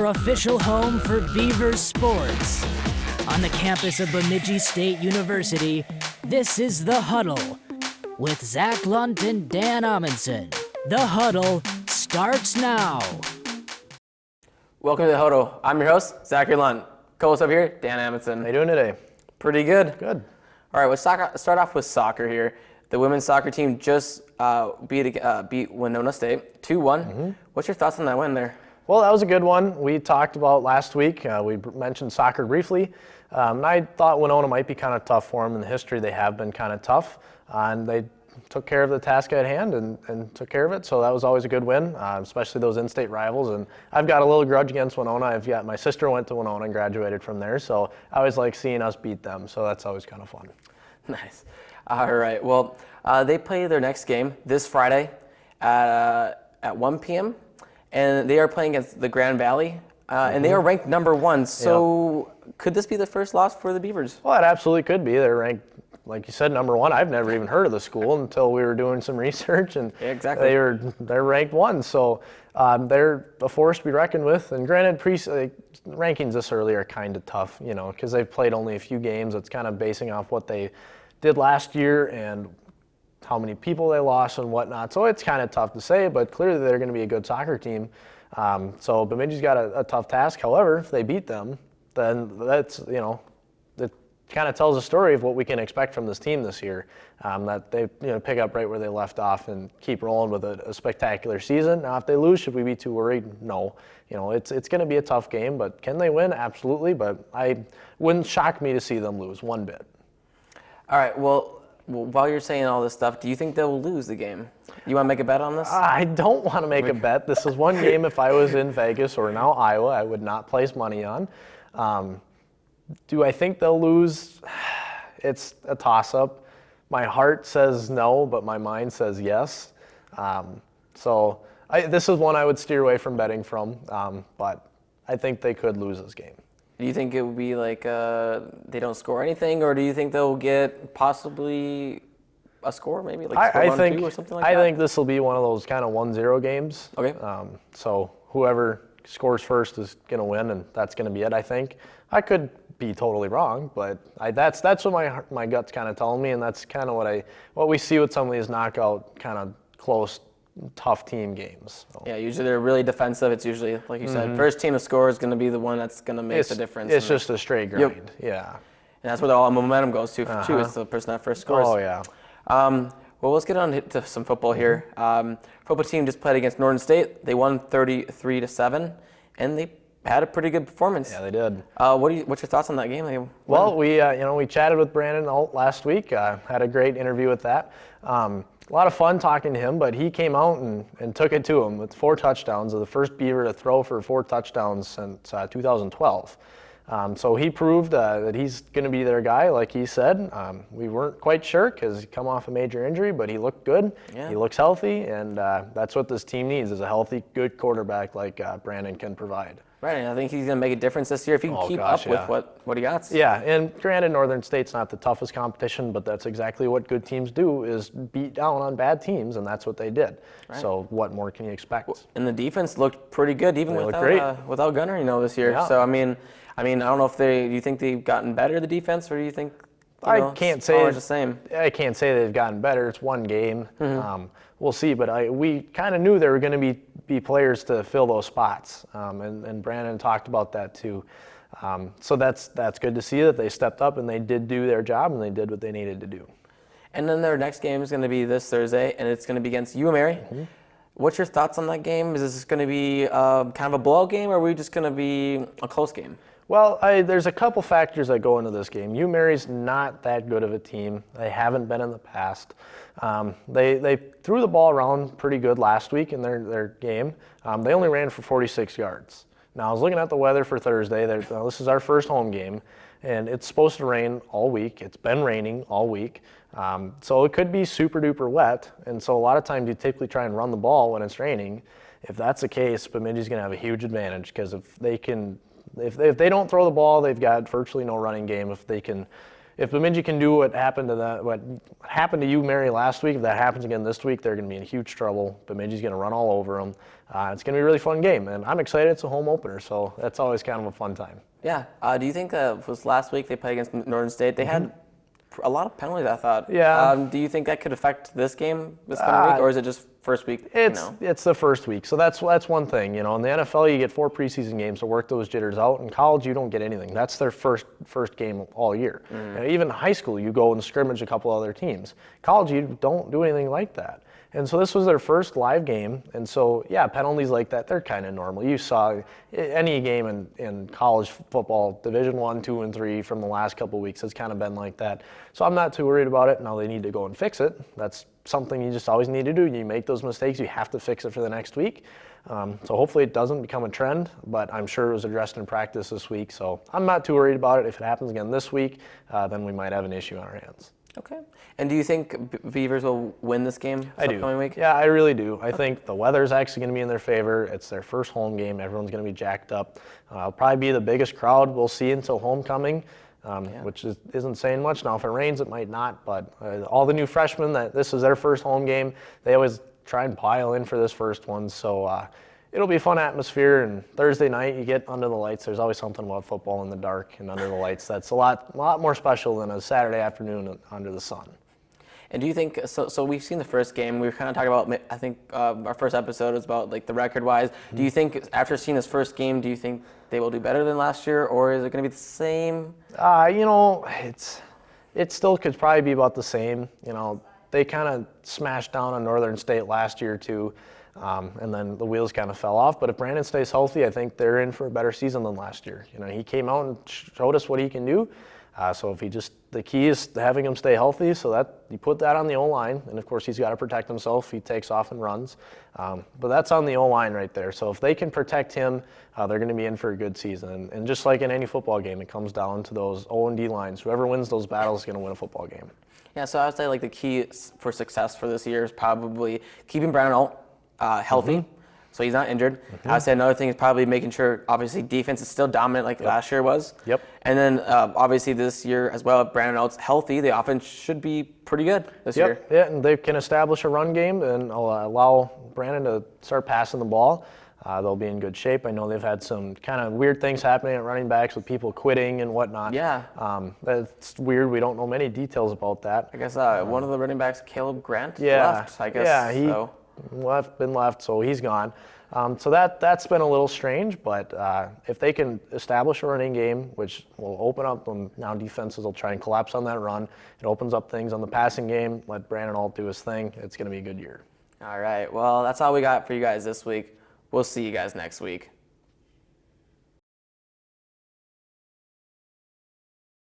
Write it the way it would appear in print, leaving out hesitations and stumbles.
your official home for Beavers sports. On the campus of Bemidji State University, this is The Huddle with Zach Lunt and Dan Amundsen. The Huddle starts now. Welcome to The Huddle. I'm your host, Zachary Lunt. Co-host over here, Dan Amundsen. How you doing today? Pretty good. Good. All right, let's start off with soccer here. The women's soccer team just beat Winona State 2-1. What's your thoughts on that win there? Well, that was a good one. We talked about last week. We mentioned soccer briefly. And I thought Winona might be kind of tough for them. In the history, they have been kind of tough. And they took care of the task at hand and took care of it. So that was always a good win, especially those in-state rivals. And I've got a little grudge against Winona. My sister went to Winona and graduated from there. So I always like seeing us beat them. So that's always kind of fun. Nice. All right. Well, they play their next game this Friday at 1 p.m. And they are playing against the Grand Valley. And they are ranked number 1. So could this be the first loss for the Beavers? Well, it absolutely could be. They're ranked, like you said, number 1. I've never even heard of the school until we were doing some research, and exactly. They're ranked 1. So they're a force to be reckoned with. And granted, rankings this early are kind of tough, because they've played only a few games. It's kind of basing off what they did last year and how many people they lost and whatnot. So it's kind of tough to say, but clearly they're going to be a good soccer team. So Bemidji's got a tough task. However, if they beat them, then that's, it kind of tells a story of what we can expect from this team this year. That they pick up right where they left off and keep rolling with a spectacular season. Now, if they lose, should we be too worried? No. It's going to be a tough game, but can they win? Absolutely. But I wouldn't shock me to see them lose one bit. All right. Well, while you're saying all this stuff, do you think they'll lose the game? You want to make a bet on this? I don't want to make a bet. This is one game if I was in Vegas or now Iowa, I would not place money on. Do I think they'll lose? It's a toss-up. My heart says no, but my mind says yes. So this is one I would steer away from betting from, but I think they could lose this game. Do you think it would be like they don't score anything, or do you think they'll get possibly a score, maybe like score 1-2 or something like that? I think this will be one of those kind of 1-0 games. Okay. So whoever scores first is going to win, and that's going to be it, I think. I could be totally wrong, but that's what my gut's kind of telling me, and that's kind of what we see with some of these knockout kind of close, tough team games. So. Yeah, usually they're really defensive. It's usually, like you said, first team to score is going to be the one that's going to make the difference. It's just a straight grind. Yeah. And that's where all the momentum goes to, too. It's the person that first scores. Oh, yeah. Well, let's get on to some football here. Football team just played against Northern State. They won 33-7, and they had a pretty good performance. Yeah, they did. What's your thoughts on that game? Well, we chatted with Brandon Alt last week. Had a great interview with that. A lot of fun talking to him, but he came out and took it to him with 4 touchdowns. The first Beaver to throw for 4 touchdowns since 2012. So he proved that he's going to be their guy, like he said. We weren't quite sure because he come off a major injury, but he looked good. Yeah. He looks healthy, and that's what this team needs is a healthy, good quarterback like Brandon can provide. Right, and I think he's going to make a difference this year if he can keep up with what he got. Yeah, and granted, Northern State's not the toughest competition, but that's exactly what good teams do is beat down on bad teams, and that's what they did. Right. So what more can you expect? And the defense looked pretty good, even without Gunner, this year. Yeah. So, I mean, I don't know if do you think they've gotten better, the defense, or do you think I can't say the same? I can't say they've gotten better. It's one game. We'll see, but we kind of knew there were going to be players to fill those spots, and Brandon talked about that too. So that's good to see that they stepped up and they did do their job and they did what they needed to do. And then their next game is going to be this Thursday, and it's going to be against UMary. What's your thoughts on that game? Is this going to be kind of a blowout game, or are we just going to be a close game? Well, there's a couple factors that go into this game. UMary's not that good of a team. They haven't been in the past. They threw the ball around pretty good last week in their game. They only ran for 46 yards. Now, I was looking at the weather for Thursday. This is our first home game, and it's supposed to rain all week. It's been raining all week. So it could be super duper wet, and so a lot of times you typically try and run the ball when it's raining. If that's the case, Bemidji's going to have a huge advantage because if they don't throw the ball, they've got virtually no running game. If they can if Bemidji can do what happened to you, Mary, last week, if that happens again this week, they're going to be in huge trouble. Bemidji's going to run all over them. It's going to be a really fun game, and I'm excited. It's a home opener, so that's always kind of a fun time. Yeah. Do you think was last week they played against Northern State? They had a lot of penalties, I thought. Yeah. Do you think that could affect this game this coming week, or is it just first week? It's the first week, so that's one thing. In the NFL, you get 4 preseason games to work those jitters out. In college, you don't get anything. That's their first game all year. And even high school, you go and scrimmage a couple other teams. College, you don't do anything like that. And so this was their first live game, and so penalties like that, they're kind of normal. You saw any game in college football, Division I, II, and III from the last couple of weeks has kind of been like that. So I'm not too worried about it. Now they need to go and fix it. That's something you just always need to do. You make those mistakes, you have to fix it for the next week. So hopefully it doesn't become a trend, but I'm sure it was addressed in practice this week. So I'm not too worried about it. If it happens again this week, then we might have an issue on our hands. Okay. And do you think Beavers will win this game this upcoming week? Yeah, I really do. I think the weather's actually going to be in their favor. It's their first home game. Everyone's going to be jacked up. It'll probably be the biggest crowd we'll see until homecoming, which isn't saying much. Now, if it rains, it might not. But all the new freshmen, this is their first home game. They always try and pile in for this first one. So it'll be a fun atmosphere. And Thursday night, you get under the lights. There's always something about football in the dark and under the lights that's a lot more special than a Saturday afternoon under the sun. And do you think, so we've seen the first game, we were kind of talking about, I think our first episode was about like the record-wise. Do you think after seeing this first game, do you think they will do better than last year, or is it going to be the same? It still could probably be about the same. They kind of smashed down on Northern State last year too, and then the wheels kind of fell off. But if Brandon stays healthy, I think they're in for a better season than last year. He came out and showed us what he can do. So if the key is having him stay healthy, so that you put that on the O-line, and of course he's got to protect himself. He takes off and runs, but that's on the O-line right there. So if they can protect him, they're going to be in for a good season. And just like in any football game, it comes down to those O and D lines. Whoever wins those battles is going to win a football game. Yeah, so I would say like the key for success for this year is probably keeping Brandon healthy. So he's not injured. I would say another thing is probably making sure, obviously, defense is still dominant like last year was. Yep. And then, obviously, this year as well, if Brandon Oates healthy, the offense should be pretty good this year. Yeah, and they can establish a run game and allow Brandon to start passing the ball. They'll be in good shape. I know they've had some kind of weird things happening at running backs with people quitting and whatnot. Yeah. That's weird. We don't know many details about that. I guess one of the running backs, Caleb Grant, left, I guess. Yeah, he been left, so he's gone. So that's been a little strange, but if they can establish a running game, which will open up, now defenses will try and collapse on that run. It opens up things on the passing game. Let Brandon Alt do his thing. It's going to be a good year. All right. Well, that's all we got for you guys this week. We'll see you guys next week.